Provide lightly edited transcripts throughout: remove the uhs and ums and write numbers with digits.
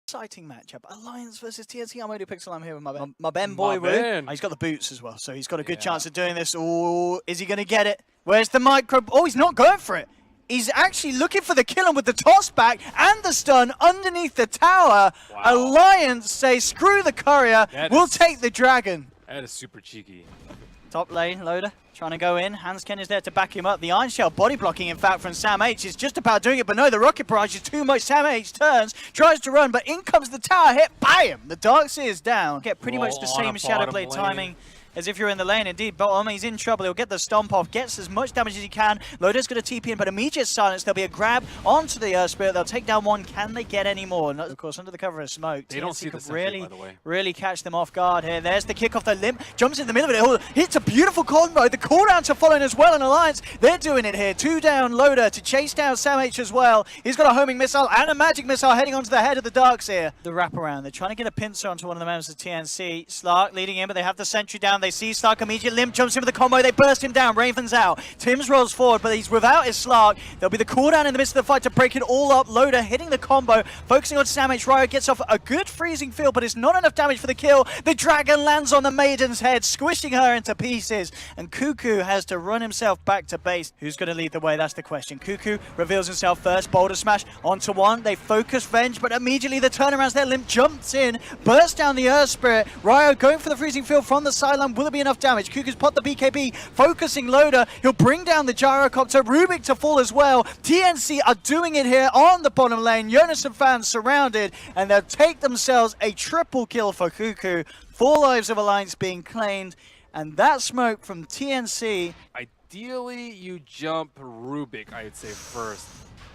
Exciting matchup. Alliance versus TNC. I'm only Pixel. I'm here with my Ben boy. Oh, he's got the boots as well, so he's got a good chance of doing this. Oh, is he going to get it? Where's the micro? Oh, he's not going for it. He's actually looking for the kill, and with the toss back and the stun underneath the tower, Alliance say, screw the courier, we'll take the dragon. That is super cheeky. Top lane, Loader trying to go in. Hansken is there to back him up. The Iron Shell body blocking, in fact, from Sam H is just about doing it, but no, the Rocket Barrage is too much. Sam H turns, tries to run, but in comes the tower hit. Bam! The Darkseer is down. Get pretty much the same Shadow Blade timing as if you're in the lane. Indeed, bottom, he's in trouble. He'll get the stomp off, gets as much damage as he can. Loader's going to TP in, but immediate silence. There'll be a grab onto the Earth Spirit. They'll take down one. Can they get any more? And of course, under the cover of smoke. They don't see the sentry, by the way. Really catch them off guard here. There's the kick off the limp. Jumps in the middle of it. Oh, hits a beautiful combo. The cooldowns are following as well in Alliance. They're doing it here. 2 down Loader to chase down Sam H as well. He's got a homing missile and a magic missile heading onto the head of the Darkseer. The wraparound. They're trying to get a pincer onto one of the members of TNC. Slark leading in, but they have the sentry down. They see Slark immediately. Limp jumps in with the combo, they burst him down, Raven's out. Tims rolls forward, but he's without his Slark. There'll be the cooldown in the midst of the fight to break it all up. Loader hitting the combo, focusing on Sam H. Ryo gets off a good freezing field, but it's not enough damage for the kill. The dragon lands on the Maiden's head, squishing her into pieces, and Cuckoo has to run himself back to base. Who's going to lead the way? That's the question. Cuckoo reveals himself first, boulder smash onto one. They focus Venge, but immediately the turnarounds there. Limp jumps in, bursts down the Earth Spirit. Ryo going for the freezing field from the sideline. Will it be enough damage? Cuckoo's popped the BKB, focusing Loader. He'll bring down the Gyrocopter. Rubik to fall as well. TNC are doing it here on the bottom lane. Jonas and fans surrounded, and they'll take themselves a triple kill for Cuckoo. 4 lives of Alliance being claimed, and that smoke from TNC. Ideally, you jump Rubik, I'd say, first.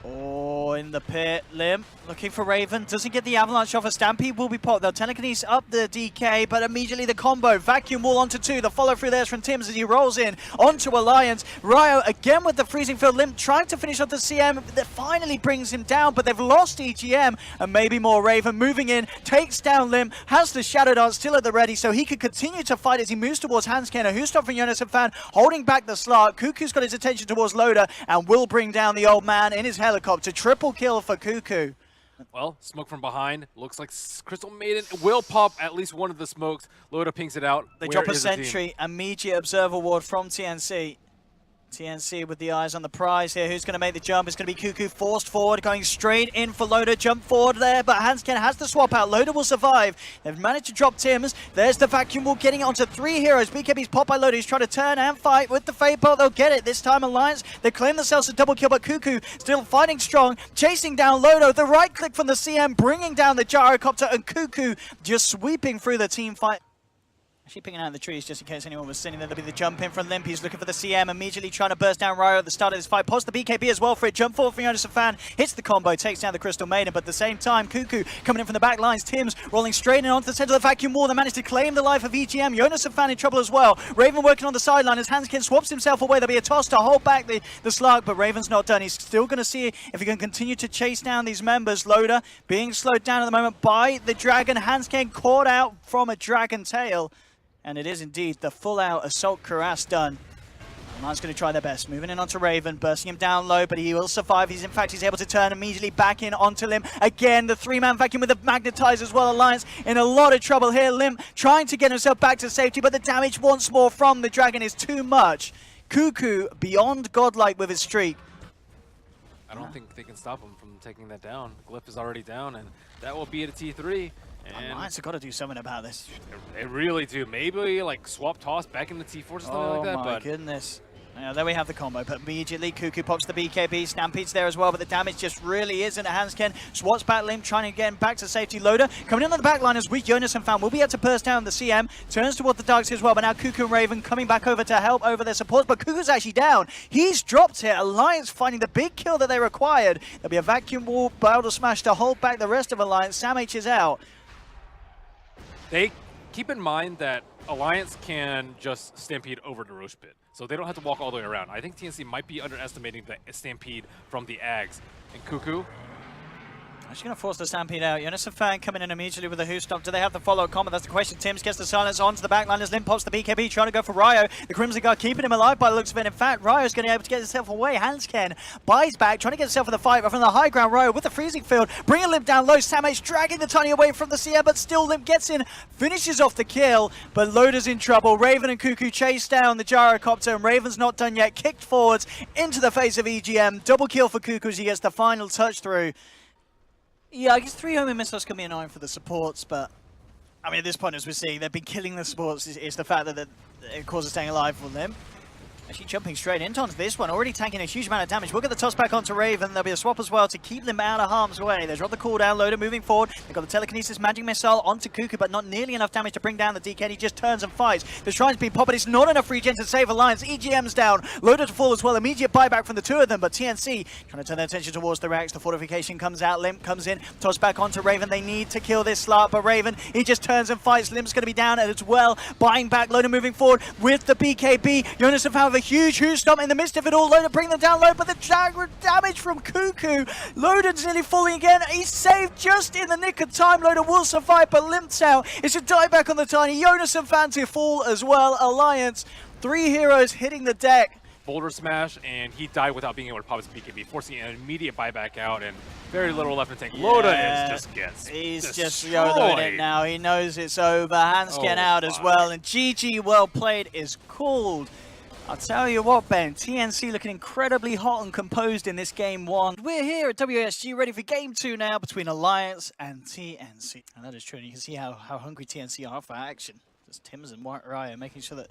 Oh, in the pit. Limp looking for Raven. Doesn't get the avalanche off. A Stampede will be popped. They'll telekinesis up the DK, but immediately the combo. Vacuum wall onto 2. The follow through there's from Tims as he rolls in onto Alliance. Ryo again with the freezing field. Limp trying to finish off the CM. That finally brings him down, but they've lost EGM and maybe more. Raven moving in, takes down Limp, has the Shadow Dance still at the ready, so he could continue to fight as he moves towards Hansken. Who's stopping Jonas and Fan, holding back the Slark. Cuckoo's got his attention towards Loader and will bring down the old man in his helicopter. Triple kill for Cuckoo. Well, smoke from behind. Looks like Crystal Maiden will pop at least one of the smokes. Loader pinks it out. They drop a sentry. Immediate observer ward from TNC. TNC with the eyes on the prize here. Who's going to make the jump? It's going to be Cuckoo forced forward, going straight in for Loader. Jump forward there, but Hansken has the swap out. Loader will survive. They've managed to drop Tims. There's the vacuum wall getting it onto 3 heroes. BKB's popped by Loader. He's trying to turn and fight with the Fade Bolt. They'll get it. This time Alliance, they claim themselves a double kill, but Cuckoo still fighting strong, chasing down Loader. The right click from the CM, bringing down the Gyrocopter, and Cuckoo just sweeping through the team fight. Actually picking out the trees just in case anyone was sitting there. There'll be the jump in from Limp. He's looking for the CM, immediately trying to burst down Ryo at the start of this fight. Pops the BKB as well for it. Jump forward from Jonas and Fan. Hits the combo, takes down the Crystal Maiden, but at the same time, Cuckoo coming in from the back lines. Tims rolling straight in onto the center of the vacuum wall. They managed to claim the life of EGM. Jonas and Fan in trouble as well. Raven working on the sideline as Hansken swaps himself away. There'll be a toss to hold back the Slark, but Raven's not done. He's still going to see if he can continue to chase down these members. Loader being slowed down at the moment by the dragon. Hansken caught out from a dragon tail. And it is indeed the full-out Assault Cuirass done. Alliance going to try their best. Moving in onto Raven, bursting him down low, but he will survive. In fact, he's able to turn immediately back in onto Limp. Again, the 3-man vacuum with the Magnetize as well. Alliance in a lot of trouble here. Limp trying to get himself back to safety, but the damage once more from the dragon is too much. Cuckoo beyond godlike with his streak. I don't think they can stop him from taking that down. Glyph is already down, and that will be at a T3. And Alliance have got to do something about this. They really do. Maybe like swap toss back into T4 or something like that. Oh my goodness. Yeah, there we have the combo, but immediately Cuckoo pops the BKB, Stampede's there as well, but the damage just really isn't at Hansken. Swats back Limp, trying to get him back to safety. Loader coming in on the back line as weak Jonas and Fan will be able to burst down the CM, turns towards the Darks as well, but now Cuckoo and Raven coming back over to help over their supports, but Cuckoo's actually down. He's dropped here. Alliance finding the big kill that they required. There'll be a vacuum wall, Boulder Smash to hold back the rest of Alliance. Sam H is out. They keep in mind that Alliance can just Stampede over the Roche Pit, so they don't have to walk all the way around. I think TNC might be underestimating the Stampede from the Aggs. And Cuckoo She's going to force the Stampede out. Jonas and Fan coming in immediately with a Who Stomp. Do they have the follow-up combo? That's the question. Tims gets the silence onto the backline as Lim pops the BKB, trying to go for Ryo. The Crimson Guard keeping him alive by the looks of it. In fact, Ryo's going to be able to get himself away. Hansken buys back, trying to get himself in the fight. But from the high ground, Ryo with the freezing field, bringing Lim down low. Sam-H dragging the Tiny away from the CM, but still Lim gets in, finishes off the kill. But Loda's in trouble. Raven and Cuckoo chase down the Gyrocopter, and Raven's not done yet. Kicked forwards into the face of EGM. Double kill for Cuckoo as he gets the final touch through. Yeah, I guess 3 homing missiles can be annoying for the supports, but I mean, at this point, as we're seeing, they've been killing the supports. It's the fact that it causes staying alive for them. Actually jumping straight into this one, already tanking a huge amount of damage. We'll get the toss back onto Raven. There'll be a swap as well to keep them out of harm's way. They drop the cooldown, Loader moving forward. They've got the telekinesis magic missile onto Cuckoo, but not nearly enough damage to bring down the DK. He just turns and fights. The Shrine's been popped, but it's not enough regen to save Alliance. EGM's down, Loader to fall as well. Immediate buyback from the two of them, but TNC trying to turn their attention towards the Rex. The fortification comes out, Limp comes in, toss back onto Raven. They need to kill this Slark, but Raven, he just turns and fights. Limp's going to be down as well. Buying back, Loader moving forward with the BKB. Jonas and Fan with a huge Who Stomp in the midst of it all. Loader bring them down low, but the damage from Cuckoo. Loader's nearly falling again. He's saved just in the nick of time. Loader will survive, but Limp's out. It's a dieback on the Tiny. Jonas and Fan to fall as well. Alliance, 3 heroes hitting the deck. Boulder smash, and he died without being able to pop his BKB, forcing an immediate buyback out, and very little left in the tank. Loda just gets He's destroyed. just YOLOing it now. He knows it's over. Hansken out as well, and GG well played is called. I'll tell you what, Ben, TNC looking incredibly hot and composed in this game 1. We're here at WESG ready for game 2 now between Alliance and TNC. And that is true, and you can see how hungry TNC are for action. Just Tims and White Ryo making sure that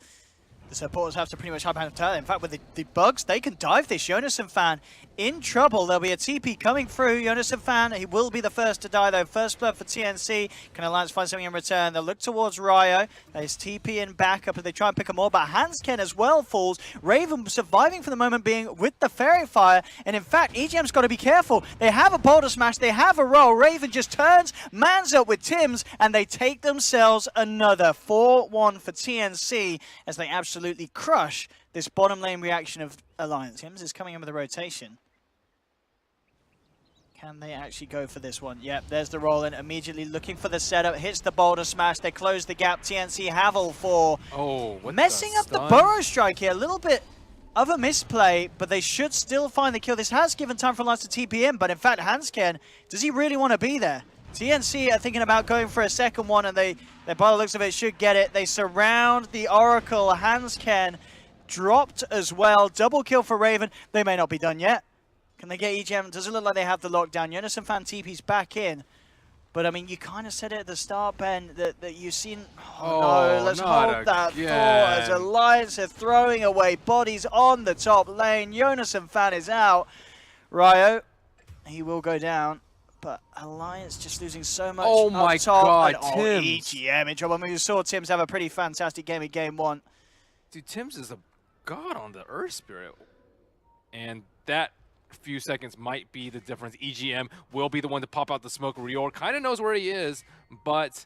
the supporters have to pretty much hide behind the tower. In fact, with the bugs, they can dive this. Jonas and Fan in trouble. There'll be a TP coming through. Jonas and Fan, he will be the first to die though. First blood for TNC. Can Alliance find something in return? They'll look towards Ryo. There's TP in backup as they try and pick him more, but Hansken as well falls. Raven surviving for the moment being with the Fairy Fire. And in fact, EGM's got to be careful. They have a Boulder Smash. They have a roll. Raven just turns, mans up with Tims, and they take themselves another 4-1 for TNC as they absolutely crush this bottom lane reaction of Alliance. Tims is coming in with a rotation. Can they actually go for this one? Yep, there's the roll in. Immediately looking for the setup. Hits the Boulder Smash. They close the gap. TNC Havel for messing up the Burrow Strike here. A little bit of a misplay, but they should still find the kill. This has given time for Alliance to TP in, but in fact, Hansken, does he really want to be there? TNC are thinking about going for a second one, and they by the looks of it, should get it. They surround the Oracle. Hansken dropped as well. Double kill for Raven. They may not be done yet. Can they get EGM? Does it look like they have the lockdown? Jonas and Fan TP's back in. But, I mean, you kind of said it at the start, Ben, that you've seen... Oh, no, let's hold that thought as Alliance are throwing away bodies on the top lane. Jonas and Fan is out. Ryo, he will go down. But Alliance just losing so much Oh my up top. god, and, Tims. EGM in trouble. I mean, we saw Tims have a pretty fantastic game in game 1. Dude, Tims is a god on the Earth Spirit. And that few seconds might be the difference. EGM will be the one to pop out the smoke. Rior kind of knows where he is, but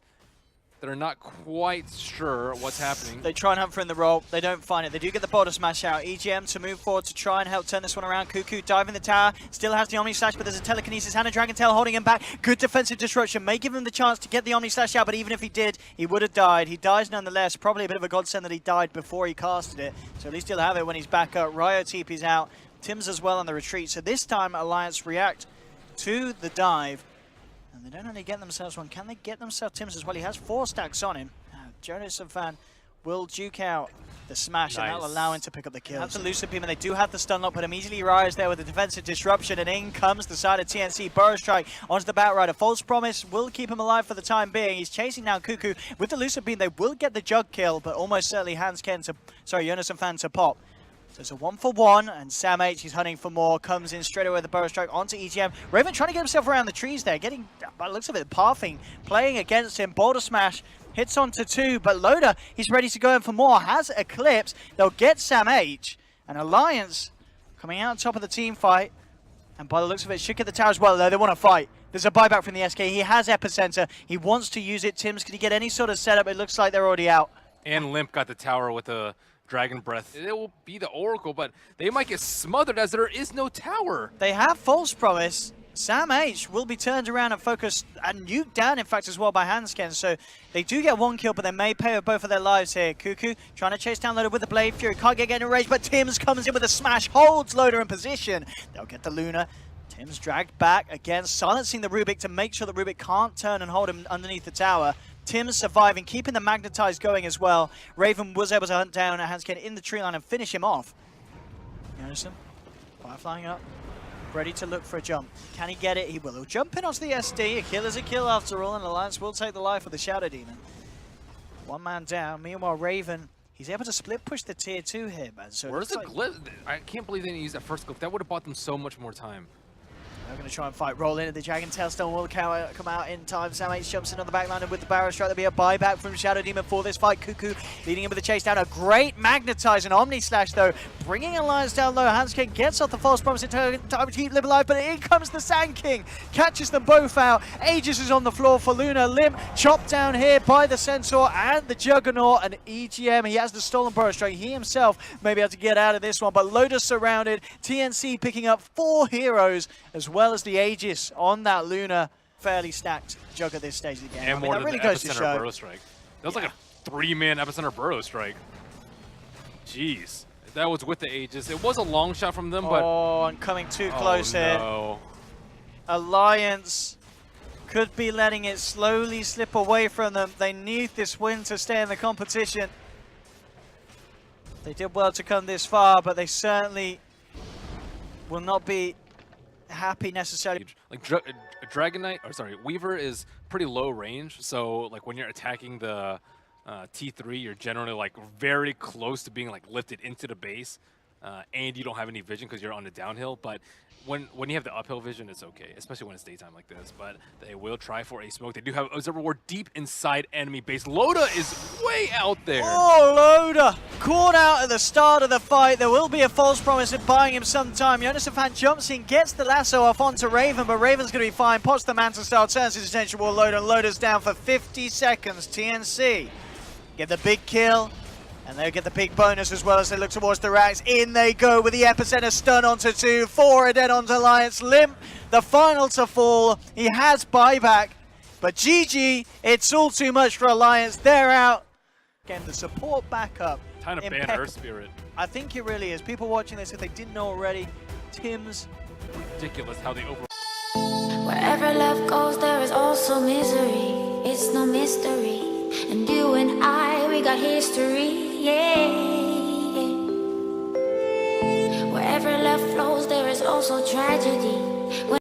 they're not quite sure what's happening. They try and hunt for in the roll. They don't find it. They do get the Boulder Smash out. EGM to move forward to try and help turn this one around. Cuckoo diving the tower. Still has the Omni Slash, but there's a telekinesis and a Dragon Tail holding him back. Good defensive disruption. May give him the chance to get the Omni Slash out, but even if he did, he would have died. He dies nonetheless. Probably a bit of a godsend that he died before he casted it. So at least he'll have it when he's back up. Ryo TP's out. Tims as well on the retreat. So this time Alliance react to the dive. And they don't only get themselves one. Can they get themselves Tims as well? He has 4 stacks on him. Jonas and Fan will duke out the smash, and that'll allow him to pick up the kill. They have the Lucid Beam, and they do have the stun lock, but immediately Ryo's there with the defensive disruption, and in comes the side of TNC. Burrow Strike onto the Batrider. False Promise will keep him alive for the time being. He's chasing down Cuckoo. With the Lucid Beam, they will get the Jug kill, but almost certainly Jonas and Fan to pop. So it's a 1-for-1, and Sam-H, he's hunting for more, comes in straight away with the Burrow Strike onto EGM. Raven trying to get himself around the trees there, getting, by the looks of it, pathing, playing against him. Boulder Smash hits onto 2, but Loda, he's ready to go in for more, has Eclipse. They'll get Sam-H, and Alliance coming out on top of the team fight, and by the looks of it, should get the tower as well, though. They want to fight. There's a buyback from the SK. He has Epicenter. He wants to use it. Tims, can he get any sort of setup? It looks like they're already out. And Limp got the tower with a Dragon Breath. It will be the Oracle, but they might get smothered as there is no tower. They have False Promise. Sam H will be turned around and focused and nuked down, in fact, as well by Hansken. So they do get one kill, but they may pay with both of their lives here. Cuckoo trying to chase down Loader with the Blade Fury. Can't get in range, but Tims comes in with a smash, holds Loader in position. They'll get the Luna. Tims dragged back again, silencing the Rubik to make sure that Rubik can't turn and hold him underneath the tower. Tims surviving, keeping the Magnetize going as well. Raven was able to hunt down Hansken in the tree line and finish him off. Anderson, fire flying up. Ready to look for a jump. Can he get it? He will. He'll jump in onto the SD. A kill is a kill after all, and Alliance will take the life of the Shadow Demon. One man down. Meanwhile, Raven, he's able to split push the tier 2 here, man. So where's the glyph? I can't believe they didn't use that first glyph. That would have bought them so much more time. They're going to try and fight. Roll in. The Dragon Tailstone will come out in time. Sam H jumps in on the back line, and with the barrow strike, there'll be a buyback from Shadow Demon for this fight. Cuckoo leading him with the chase down. A great Magnetize and Omni Slash, though, bringing Alliance down low. Hansken gets off the false promise in time to keep Lim alive, but in comes the Sand King. Catches them both out. Aegis is on the floor for Luna. Lim chopped down here by the Centaur and the Juggernaut. And EGM, he has the stolen barrow strike. He himself may be able to get out of this one, but Lotus surrounded. TNC picking up 4 heroes, as well as the Aegis on that Luna. Fairly stacked Jug at this stage of the game. And more that really than goes to Epicenter show. Burrow Strike. That was like a 3-man Epicenter Burrow Strike. Jeez. That was with the Aegis. It was a long shot from them, but... Oh, and coming too close here. No. Alliance could be letting it slowly slip away from them. They need this win to stay in the competition. They did well to come this far, but they certainly will not be happy necessarily. Like Dragon Knight, or sorry, Weaver is pretty low range, so like when you're attacking the T3, you're generally like very close to being like lifted into the base, and you don't have any vision because you're on the downhill. But when you have the uphill vision, it's okay, especially when it's daytime like this. But they will try for a smoke. They do have Observer Ward deep inside enemy base. Loda is way out there. Oh, Loda caught out at the start of the fight. There will be a false promise of buying him some time. Yonisafan jumps in, gets the lasso off onto Raven, but Raven's going to be fine. Pots the Manta Style, turns his attention toward Loda, and Loda's down for 50 seconds. TNC get the big kill. And they'll get the big bonus as well as they look towards the racks. In they go with the Epicenter stun onto 2. 4 are dead onto Alliance. Limp, the final to fall. He has buyback. But GG, it's all too much for Alliance. They're out. Again, the support backup. Time to ban Earth Spirit. I think it really is. People watching this, if they didn't know already, Tims. Ridiculous how they over... Wherever love goes, there is also misery. It's no mystery. And you and I, we got history, yeah. Wherever love flows, there is also tragedy.